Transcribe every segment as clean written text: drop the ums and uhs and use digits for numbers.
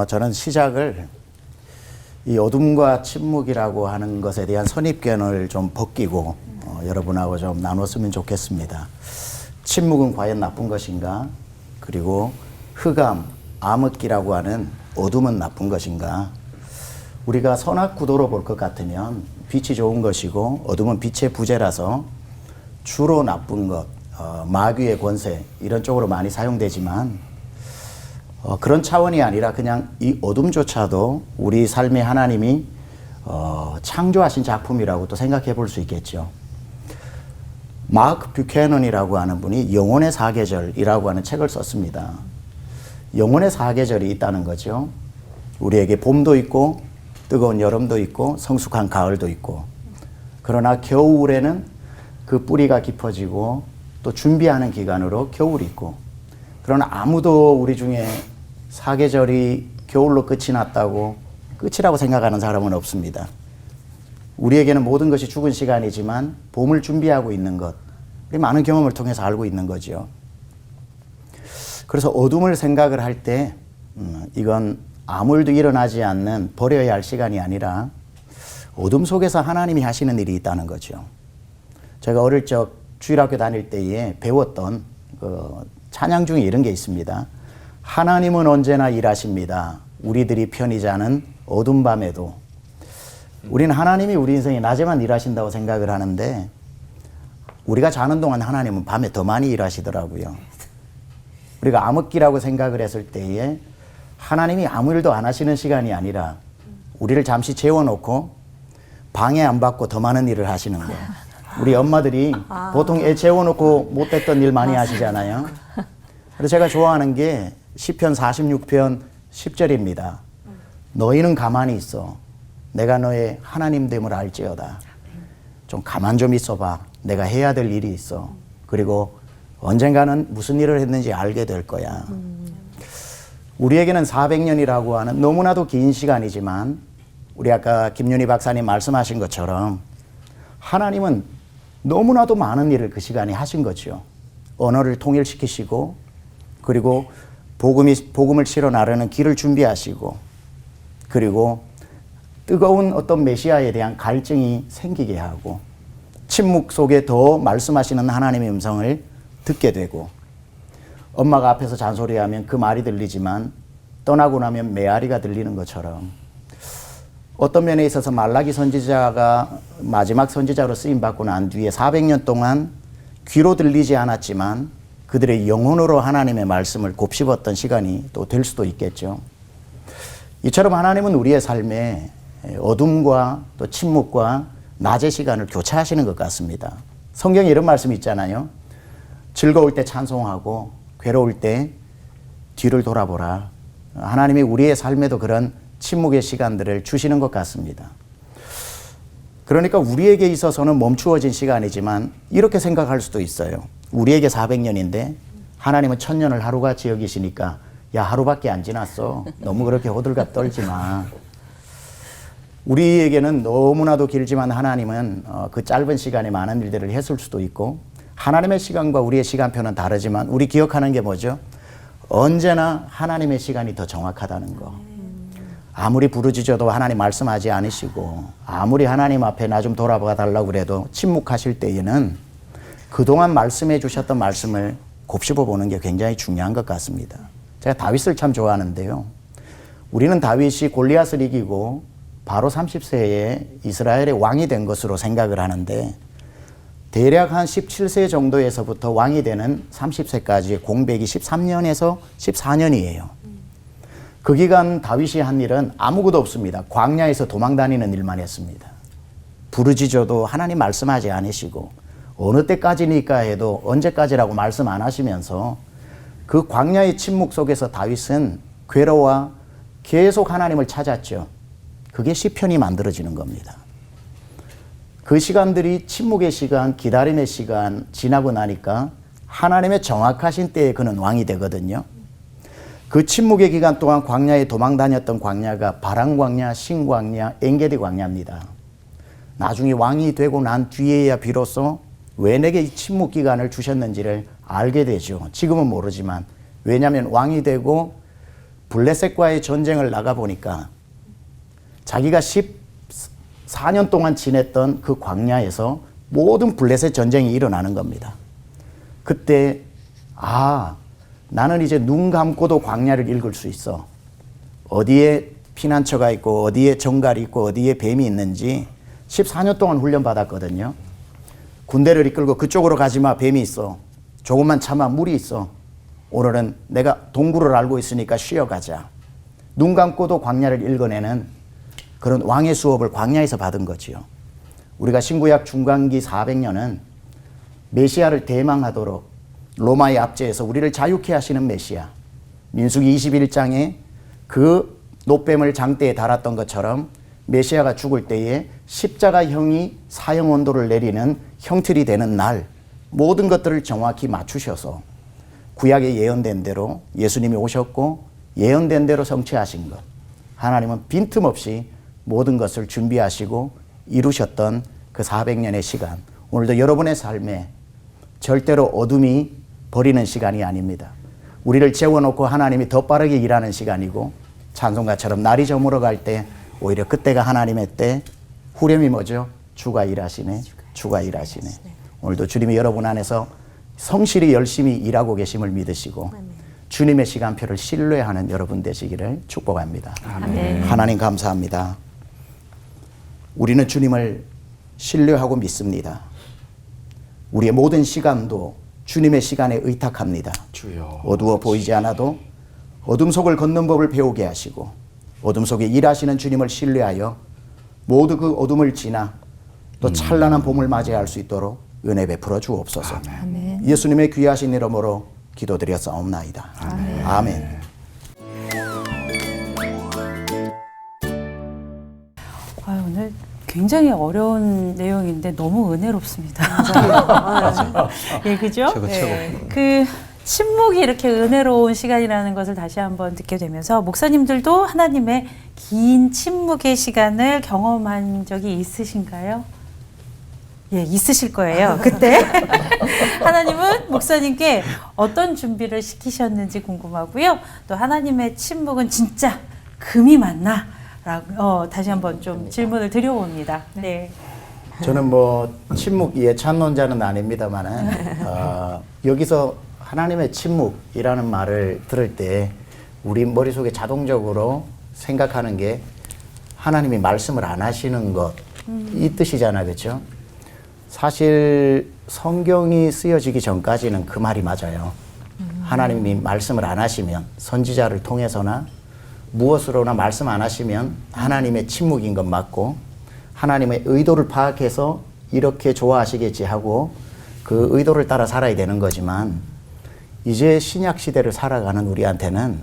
저는 시작을 이 어둠과 침묵이라고 하는 것에 대한 선입견을 좀 벗기고 여러분하고 좀 나눴으면 좋겠습니다. 침묵은 과연 나쁜 것인가? 그리고 흑암, 암흑기라고 하는 어둠은 나쁜 것인가? 우리가 선악구도로 볼 것 같으면 빛이 좋은 것이고 어둠은 빛의 부재라서 주로 나쁜 것, 마귀의 권세 이런 쪽으로 많이 사용되지만 그런 차원이 아니라 그냥 이 어둠조차도 우리 삶의 하나님이 창조하신 작품이라고 또 생각해 볼 수 있겠죠. 마크 뷰캐넌이라고 하는 분이 영혼의 사계절이라고 하는 책을 썼습니다. 영혼의 사계절이 있다는 거죠. 우리에게 봄도 있고 뜨거운 여름도 있고 성숙한 가을도 있고, 그러나 겨울에는 그 뿌리가 깊어지고 또 준비하는 기간으로 겨울이 있고, 그러나 아무도 우리 중에 사계절이 겨울로 끝이 났다고 끝이라고 생각하는 사람은 없습니다. 우리에게는 모든 것이 죽은 시간이지만 봄을 준비하고 있는 것, 우리 많은 경험을 통해서 알고 있는 거죠. 그래서 어둠을 생각을 할 때 이건 아무 일도 일어나지 않는 버려야 할 시간이 아니라 어둠 속에서 하나님이 하시는 일이 있다는 거죠. 제가 어릴 적 주일학교 다닐 때에 배웠던 찬양 중에 이런 게 있습니다. 하나님은 언제나 일하십니다. 우리들이 편히 자는 어둠 밤에도. 우리는 하나님이 우리 인생에 낮에만 일하신다고 생각을 하는데 우리가 자는 동안 하나님은 밤에 더 많이 일하시더라고요. 우리가 암흑기라고 생각을 했을 때에 하나님이 아무 일도 안 하시는 시간이 아니라 우리를 잠시 재워놓고 방해 안 받고 더 많은 일을 하시는 거예요. 우리 엄마들이 보통 애 재워놓고 못했던 일 많이 하시잖아요. 그래서 제가 좋아하는 게 시편 46편 10절입니다. 너희는 가만히 있어. 내가 너의 하나님됨을 알지어다. 좀 가만 좀 있어봐. 내가 해야 될 일이 있어. 그리고 언젠가는 무슨 일을 했는지 알게 될 거야. 우리에게는 400년이라고 하는 너무나도 긴 시간이지만 우리 아까 김윤희 박사님 말씀하신 것처럼 하나님은 너무나도 많은 일을 그 시간에 하신 거죠. 언어를 통일시키시고 그리고 복음을 실어 나르는 길을 준비하시고 그리고 뜨거운 어떤 메시아에 대한 갈증이 생기게 하고 침묵 속에 더 말씀하시는 하나님의 음성을 듣게 되고 엄마가 앞에서 잔소리하면 그 말이 들리지만 떠나고 나면 메아리가 들리는 것처럼 어떤 면에 있어서 말라기 선지자가 마지막 선지자로 쓰임받고 난 뒤에 400년 동안 귀로 들리지 않았지만 그들의 영혼으로 하나님의 말씀을 곱씹었던 시간이 또 될 수도 있겠죠. 이처럼 하나님은 우리의 삶에 어둠과 또 침묵과 낮의 시간을 교차하시는 것 같습니다. 성경에 이런 말씀이 있잖아요. 즐거울 때 찬송하고 괴로울 때 뒤를 돌아보라. 하나님이 우리의 삶에도 그런 침묵의 시간들을 주시는 것 같습니다. 그러니까 우리에게 있어서는 멈추어진 시간이지만 이렇게 생각할 수도 있어요. 우리에게 400년인데 하나님은 1000년을 하루같이 여기시니까 야, 하루밖에 안 지났어. 너무 그렇게 호들갑 떨지 마. 우리에게는 너무나도 길지만 하나님은 그 짧은 시간에 많은 일들을 했을 수도 있고 하나님의 시간과 우리의 시간표는 다르지만 우리 기억하는 게 뭐죠? 언제나 하나님의 시간이 더 정확하다는 거. 아무리 부르짖어도 하나님 말씀하지 않으시고 아무리 하나님 앞에 나 좀 돌아봐 달라고 그래도 침묵하실 때에는 그동안 말씀해 주셨던 말씀을 곱씹어 보는 게 굉장히 중요한 것 같습니다. 제가 다윗을 참 좋아하는데요. 우리는 다윗이 골리앗을 이기고 바로 30세에 이스라엘의 왕이 된 것으로 생각을 하는데 대략 한 17세 정도에서부터 왕이 되는 30세까지 공백이 13년에서 14년이에요. 그 기간 다윗이 한 일은 아무것도 없습니다. 광야에서 도망다니는 일만 했습니다. 부르짖어도 하나님 말씀하지 않으시고 어느 때까지니까 해도 언제까지라고 말씀 안 하시면서 그 광야의 침묵 속에서 다윗은 괴로워 계속 하나님을 찾았죠. 그게 시편이 만들어지는 겁니다. 그 시간들이 침묵의 시간, 기다림의 시간 지나고 나니까 하나님의 정확하신 때에 그는 왕이 되거든요. 그 침묵의 기간 동안 광야에 도망 다녔던 광야가 바람광야, 신광야, 엔게디 광야입니다. 나중에 왕이 되고 난 뒤에야 비로소 왜 내게 이 침묵 기간을 주셨는지를 알게 되죠. 지금은 모르지만. 왜냐하면 왕이 되고 블레셋과의 전쟁을 나가보니까 자기가 14년 동안 지냈던 그 광야에서 모든 블레셋 전쟁이 일어나는 겁니다. 그때 나는 이제 눈 감고도 광야를 읽을 수 있어. 어디에 피난처가 있고 어디에 정갈이 있고 어디에 뱀이 있는지 14년 동안 훈련받았거든요. 군대를 이끌고 그쪽으로 가지마, 뱀이 있어. 조금만 참아, 물이 있어. 오늘은 내가 동굴을 알고 있으니까 쉬어가자. 눈 감고도 광야를 읽어내는 그런 왕의 수업을 광야에서 받은 거지요. 우리가 신구약 중간기 400년은 메시아를 대망하도록 로마의 압제에서 우리를 자유케 하시는 메시아, 민수기 21장에 그 노뱀을 장대에 달았던 것처럼 메시아가 죽을 때에 십자가형이 사형 온도를 내리는 형틀이 되는 날, 모든 것들을 정확히 맞추셔서 구약에 예언된 대로 예수님이 오셨고 예언된 대로 성취하신 것, 하나님은 빈틈없이 모든 것을 준비하시고 이루셨던 그 400년의 시간, 오늘도 여러분의 삶에 절대로 어둠이 버리는 시간이 아닙니다. 우리를 재워놓고 하나님이 더 빠르게 일하는 시간이고, 찬송가처럼 날이 저물어 갈 때 오히려 그때가 하나님의 때, 후렴이 뭐죠? 주가 일하시네, 주가 일하시네. 오늘도 주님이 여러분 안에서 성실히 열심히 일하고 계심을 믿으시고 주님의 시간표를 신뢰하는 여러분 되시기를 축복합니다. 아멘. 하나님 감사합니다. 우리는 주님을 신뢰하고 믿습니다. 우리의 모든 시간도 주님의 시간에 의탁합니다. 주여. 어두워 보이지 않아도 어둠 속을 걷는 법을 배우게 하시고 어둠 속에 일하시는 주님을 신뢰하여 모두 그 어둠을 지나 또 찬란한 봄을 맞이할 수 있도록 은혜 베풀어 주옵소서. 아멘. 예수님의 귀하신 이름으로 기도드렸사옵나이다. 아멘. 아멘. 오늘 굉장히 어려운 내용인데 너무 은혜롭습니다. 맞아요. 예, 그죠? 최고. 그 침묵이 이렇게 은혜로운 시간이라는 것을 다시 한번 듣게 되면서 목사님들도 하나님의 긴 침묵의 시간을 경험한 적이 있으신가요? 예, 있으실 거예요. 그때 하나님은 목사님께 어떤 준비를 시키셨는지 궁금하고요. 또 하나님의 침묵은 진짜 금이 맞나? 라고 다시 한번 좀 질문을 드려봅니다. 네. 저는 뭐 침묵 예찬론자는 아닙니다만은 여기서 하나님의 침묵이라는 말을 들을 때 우리 머릿속에 자동적으로 생각하는 게 하나님이 말씀을 안 하시는 것, 이 뜻이잖아요. 그렇죠? 사실 성경이 쓰여지기 전까지는 그 말이 맞아요. 하나님이 말씀을 안 하시면 선지자를 통해서나 무엇으로나 말씀 안 하시면 하나님의 침묵인 것 맞고, 하나님의 의도를 파악해서 이렇게 좋아하시겠지 하고 그 의도를 따라 살아야 되는 거지만, 이제 신약 시대를 살아가는 우리한테는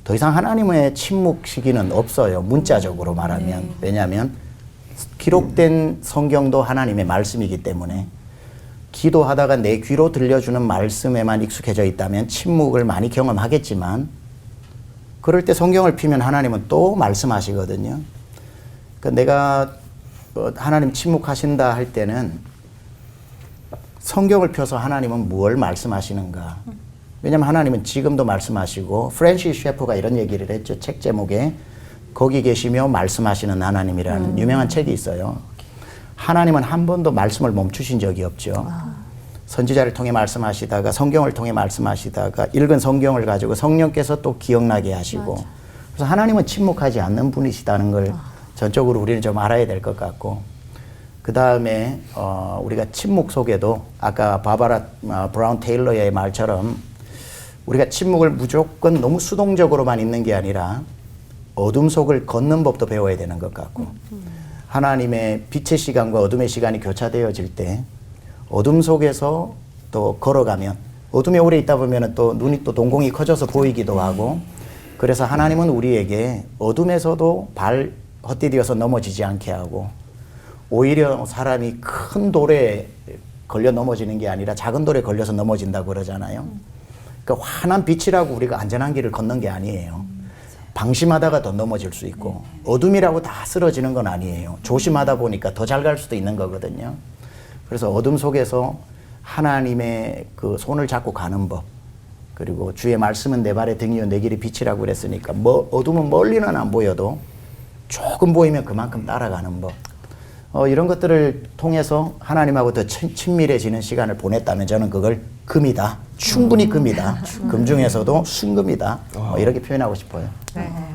더 이상 하나님의 침묵 시기는 없어요. 문자적으로 말하면. 왜냐하면 기록된 성경도 하나님의 말씀이기 때문에 기도하다가 내 귀로 들려주는 말씀에만 익숙해져 있다면 침묵을 많이 경험하겠지만, 그럴 때 성경을 피면 하나님은 또 말씀하시거든요. 그러니까 내가 하나님 침묵하신다 할 때는 성경을 펴서 하나님은 무엇을 말씀하시는가. 왜냐하면 하나님은 지금도 말씀하시고, 프랜시스 셰퍼가 이런 얘기를 했죠. 책 제목에 거기 계시며 말씀하시는 하나님이라는 유명한 책이 있어요. 하나님은 한 번도 말씀을 멈추신 적이 없죠. 선지자를 통해 말씀하시다가 성경을 통해 말씀하시다가 읽은 성경을 가지고 성령께서 또 기억나게 하시고, 그래서 하나님은 침묵하지 않는 분이시다는 걸 전적으로 우리는 좀 알아야 될 것 같고, 그 다음에 우리가 침묵 속에도 아까 바바라 브라운 테일러의 말처럼 우리가 침묵을 무조건 너무 수동적으로만 있는 게 아니라 어둠 속을 걷는 법도 배워야 되는 것 같고, 하나님의 빛의 시간과 어둠의 시간이 교차되어질 때 어둠 속에서 또 걸어가면, 어둠에 오래 있다 보면 또 눈이 또 동공이 커져서 보이기도 하고, 그래서 하나님은 우리에게 어둠에서도 발 헛디디어서 넘어지지 않게 하고, 오히려 사람이 큰 돌에 걸려 넘어지는 게 아니라 작은 돌에 걸려서 넘어진다고 그러잖아요. 그러니까 환한 빛이라고 우리가 안전한 길을 걷는 게 아니에요. 방심하다가 더 넘어질 수 있고, 어둠이라고 다 쓰러지는 건 아니에요. 조심하다 보니까 더 잘 갈 수도 있는 거거든요. 그래서 어둠 속에서 하나님의 그 손을 잡고 가는 법, 그리고 주의 말씀은 내 발의 등이요 내 길의 빛이라고 그랬으니까 뭐 어둠은 멀리는 안 보여도 조금 보이면 그만큼 따라가는 법. 이런 것들을 통해서 하나님하고 더 친밀해지는 시간을 보냈다면 저는 그걸 금이다. 충분히 금이다. 금 중에서도 순금이다. 이렇게 표현하고 싶어요. 네.